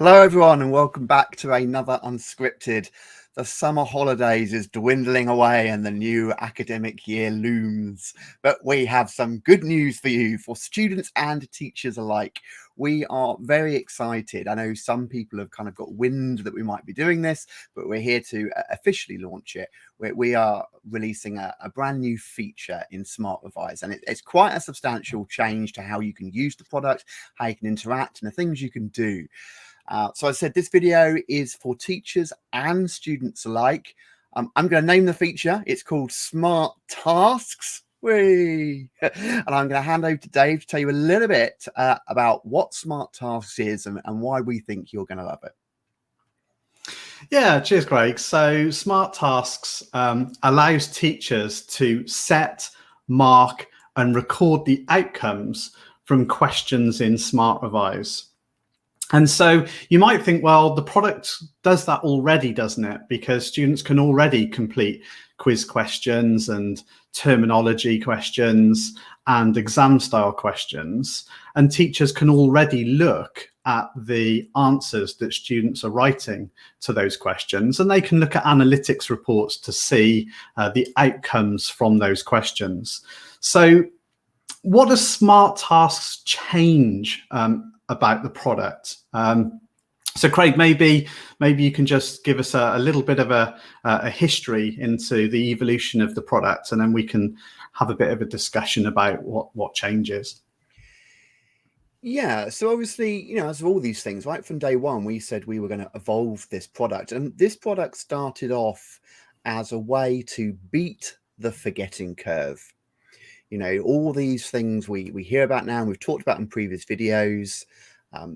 Hello, everyone, and welcome back to another Unscripted. The summer holidays is dwindling away and the new academic year looms. But we have some good news for you, for students and teachers alike. We are very excited. I know some people have kind of got wind that we might be doing this, but we're here to officially launch it. We are releasing a brand new feature in Smart Revise, and it's quite a substantial change to how you can use the product, how you can interact, and the things you can do. So I said this video is for teachers and students alike. I'm going to name the feature. It's called Smart Tasks. Whee! And I'm going to hand over to Dave to tell you a little bit about what Smart Tasks is and why we think you're going to love it. Yeah, cheers, Craig. So Smart Tasks allows teachers to set, mark, and record the outcomes from questions in Smart Revise. And so you might think, well, the product does that already, doesn't it? Because students can already complete quiz questions and terminology questions and exam style questions. And teachers can already look at the answers that students are writing to those questions. And they can look at analytics reports to see the outcomes from those questions. So what does Smart Tasks change about the product? So Craig, maybe you can just give us a little bit of a history into the evolution of the product, and then we can have a bit of a discussion about what changes. Yeah, so obviously, as with all these things, right from day one, we said we were going to evolve this product, and this product started off as a way to beat the forgetting curve. All these things we hear about now, and we've talked about in previous videos,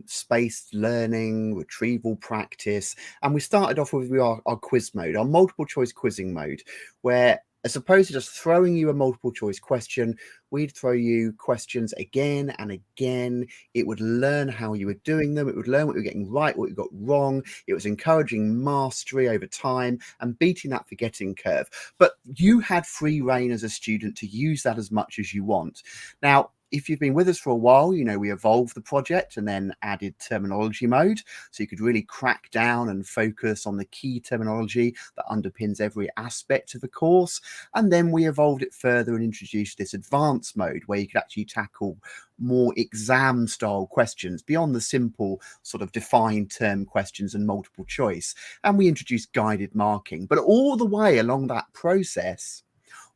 spaced learning, retrieval practice. And we started off with our quiz mode, our multiple choice quizzing mode, where as opposed to just throwing you a multiple choice question, we'd throw you questions again and again. It would learn how you were doing them. It would learn what you were getting right, what you got wrong. It was encouraging mastery over time and beating that forgetting curve. But you had free reign as a student to use that as much as you want. Now, if you've been with us for a while, we evolved the project and then added terminology mode. So you could really crack down and focus on the key terminology that underpins every aspect of the course. And then we evolved it further and introduced this advanced mode where you could actually tackle more exam style questions beyond the simple sort of defined term questions and multiple choice. And we introduced guided marking. But all the way along that process,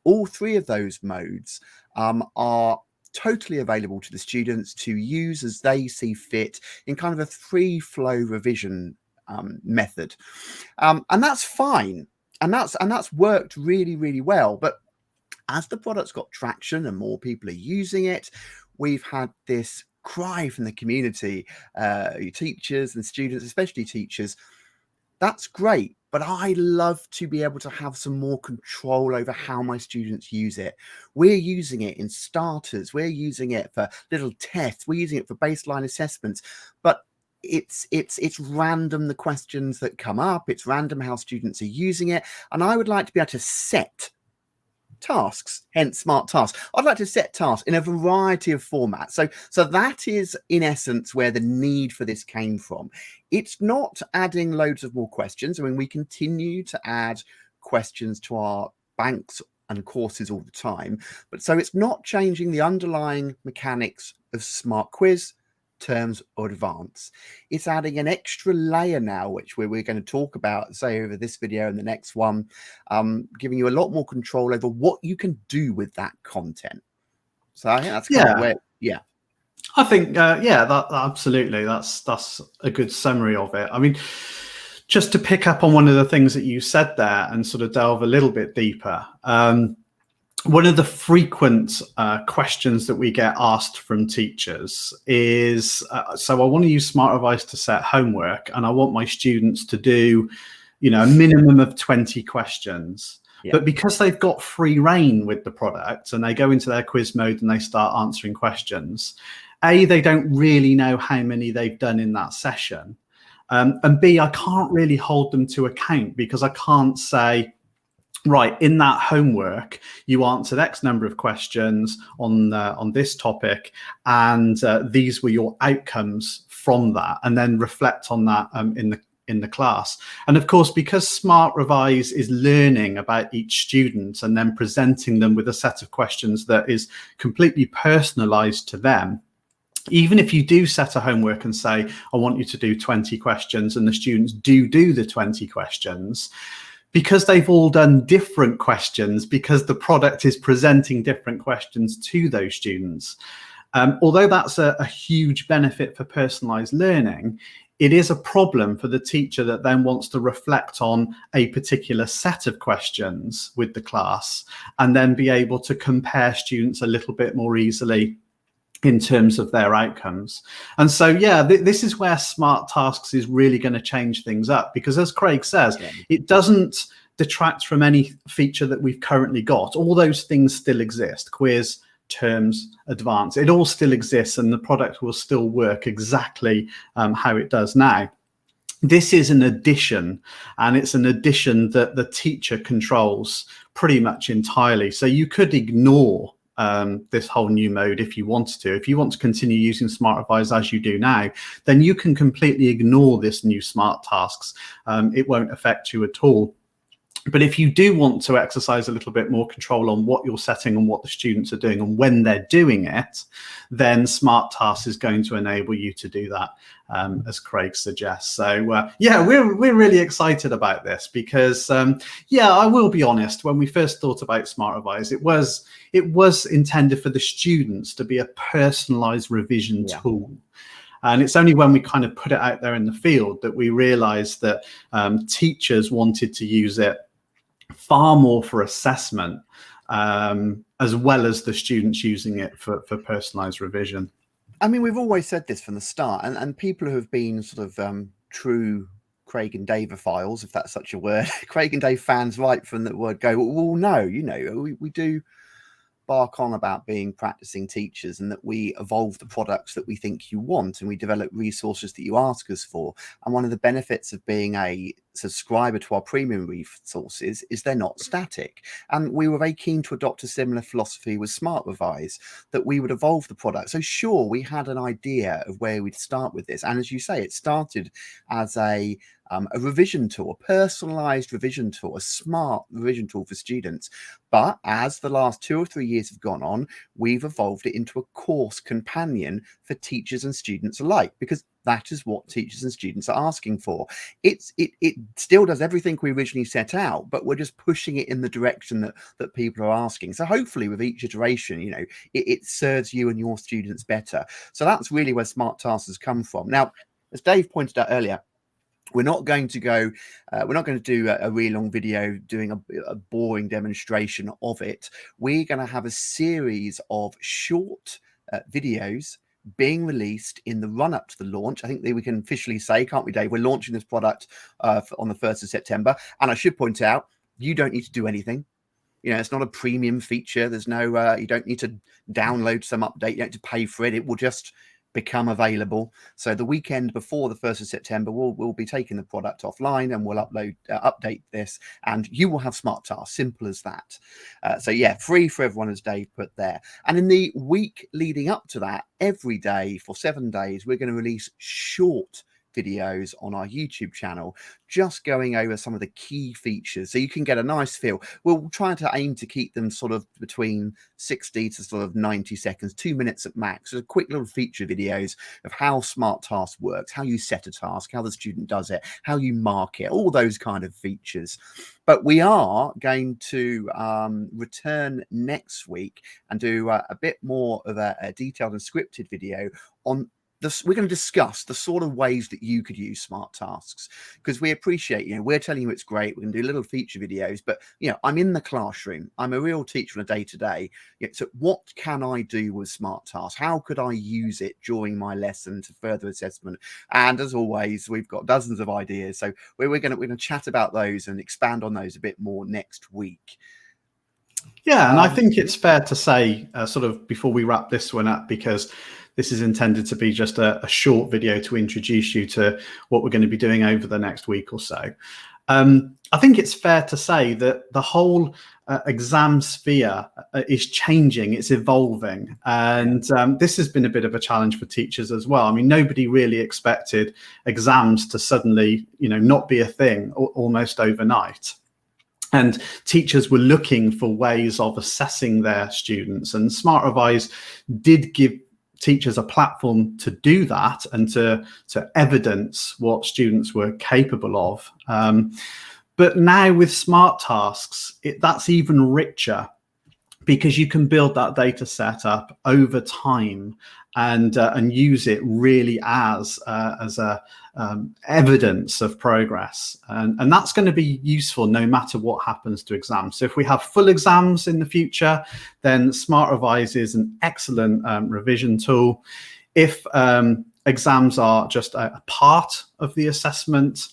all three of those modes are totally available to the students to use as they see fit in kind of a free flow revision method. And that's fine. And that's worked really, really well. But as the product's got traction and more people are using it, we've had this cry from the community, teachers and students, especially teachers. That's great, but I love to be able to have some more control over how my students use it. We're using it in starters. We're using it for little tests. We're using it for baseline assessments, but it's random, the questions that come up. It's random how students are using it. And I would like to be able to set tasks, hence Smart Tasks. I'd like to set tasks in a variety of formats. So that is in essence where the need for this came from. It's not adding loads of more questions. I mean, we continue to add questions to our banks and courses all the time, but so it's not changing the underlying mechanics of Smart Quiz, terms, or advance. It's adding an extra layer now, which we're going to talk about, say, over this video and the next one, giving you a lot more control over what you can do with that content. So I think that's kind of where, yeah. I think, that absolutely, that's a good summary of it. I mean, just to pick up on one of the things that you said there and sort of delve a little bit deeper, one of the frequent questions that we get asked from teachers is, so I want to use Smart Revise to set homework and I want my students to do, a minimum of 20 questions. Yeah. But because they've got free reign with the product and they go into their quiz mode and they start answering questions, A, they don't really know how many they've done in that session. And B, I can't really hold them to account because I can't say, right, in that homework, you answered X number of questions on this topic, and these were your outcomes from that, and then reflect on that in the class. And of course, because Smart Revise is learning about each student and then presenting them with a set of questions that is completely personalized to them, even if you do set a homework and say, I want you to do 20 questions, and the students do the 20 questions, because they've all done different questions, because the product is presenting different questions to those students. Although that's a huge benefit for personalized learning, it is a problem for the teacher that then wants to reflect on a particular set of questions with the class and then be able to compare students a little bit more easily in terms of their outcomes. And so, yeah, this is where Smart Tasks is really going to change things up, because as Craig says, it doesn't detract from any feature that we've currently got. All those things still exist: quiz, terms, advanced. It all still exists, and the product will still work exactly how it does now. This is an addition, and it's an addition that the teacher controls pretty much entirely. So you could ignore this whole new mode if you wanted to. If you want to continue using Smart Revise as you do now, then you can completely ignore this new Smart Tasks. It won't affect you at all. But if you do want to exercise a little bit more control on what you're setting and what the students are doing and when they're doing it, then Smart Tasks is going to enable you to do that, as Craig suggests. So yeah, we're really excited about this, because yeah, I will be honest, when we first thought about Smart Revise, it was intended for the students to be a personalized revision tool. And it's only when we kind of put it out there in the field that we realized that teachers wanted to use it far more for assessment, as well as the students using it for personalized revision. I mean, we've always said this from the start, and people who have been sort of true Craig and Dave-ophiles, if that's such a word, Craig and Dave fans right from the word go, well, no, you know, we do bark on about being practicing teachers, and that we evolve the products that we think you want, and we develop resources that you ask us for. And one of the benefits of being a subscriber to our premium resources is they're not static. And we were very keen to adopt a similar philosophy with Smart Revise, that we would evolve the product. So sure, we had an idea of where we'd start with this, and as you say, it started as a revision tool, a personalized revision tool, a smart revision tool for students. But as the last 2 or 3 years have gone on, we've evolved it into a course companion for teachers and students alike, because that is what teachers and students are asking for. It still does everything we originally set out, but we're just pushing it in the direction that people are asking. So hopefully with each iteration, you know, it serves you and your students better. So that's really where Smart Tasks has come from. Now, as Dave pointed out earlier, we're not going to do a really long video doing a boring demonstration of it. We're going to have a series of short videos being released in the run-up to the launch. I think that we can officially say, can't we, Dave? We're launching this product on the 1st of September. And I should point out, you don't need to do anything. You know, it's not a premium feature. There's no, you don't need to download some update. You don't have to pay for it. It will just become available. So the weekend before the 1st of September, we'll be taking the product offline, and we'll update this, and you will have Smart Tasks. Simple as that. So yeah, free for everyone, as Dave put there. And in the week leading up to that, every day for 7 days, we're going to release short videos on our YouTube channel, just going over some of the key features, so you can get a nice feel. We'll try to aim to keep them sort of between 60 to sort of 90 seconds, 2 minutes at max. So quick little feature videos of how Smart Task works, how you set a task, how the student does it, how you mark it, all those kind of features. But we are going to return next week and do a bit more of a detailed and scripted video on this. We're going to discuss the sort of ways that you could use Smart Tasks, because we appreciate, you know, we're telling you it's great. We can do little feature videos, but, you know, I'm in the classroom. I'm a real teacher on a day-to-day. So what can I do with Smart Tasks? How could I use it during my lesson to further assessment? And as always, we've got dozens of ideas. So we're going to chat about those and expand on those a bit more next week. Yeah, and I think it's fair to say, sort of before we wrap this one up, because this is intended to be just a short video to introduce you to what we're going to be doing over the next week or so. I think it's fair to say that the whole exam sphere is changing, it's evolving. And this has been a bit of a challenge for teachers as well. I mean, nobody really expected exams to suddenly, not be a thing almost overnight. And teachers were looking for ways of assessing their students, and Smart Revise did give teachers a platform to do that and to evidence what students were capable of. But now with Smart Tasks, that's even richer, because you can build that data set up over time and use it really as a evidence of progress, and that's going to be useful no matter what happens to exams. So if we have full exams in the future, then Smart Revise is an excellent revision tool. If exams are just a part of the assessment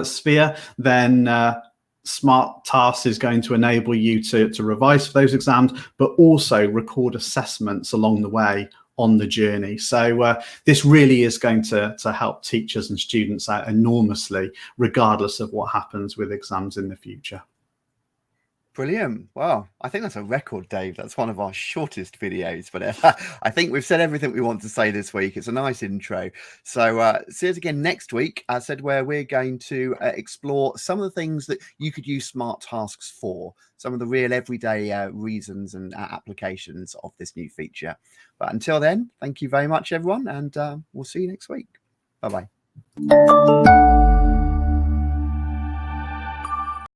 sphere, then Smart Tasks is going to enable you to revise for those exams, but also record assessments along the way on the journey. So this really is going to help teachers and students out enormously, regardless of what happens with exams in the future. Brilliant. Well, I think that's a record, Dave. That's one of our shortest videos, but I think we've said everything we want to say this week. It's a nice intro. So see us again next week, I said, where we're going to explore some of the things that you could use Smart Tasks for, some of the real everyday reasons and applications of this new feature. But until then, thank you very much, everyone, and we'll see you next week. Bye-bye.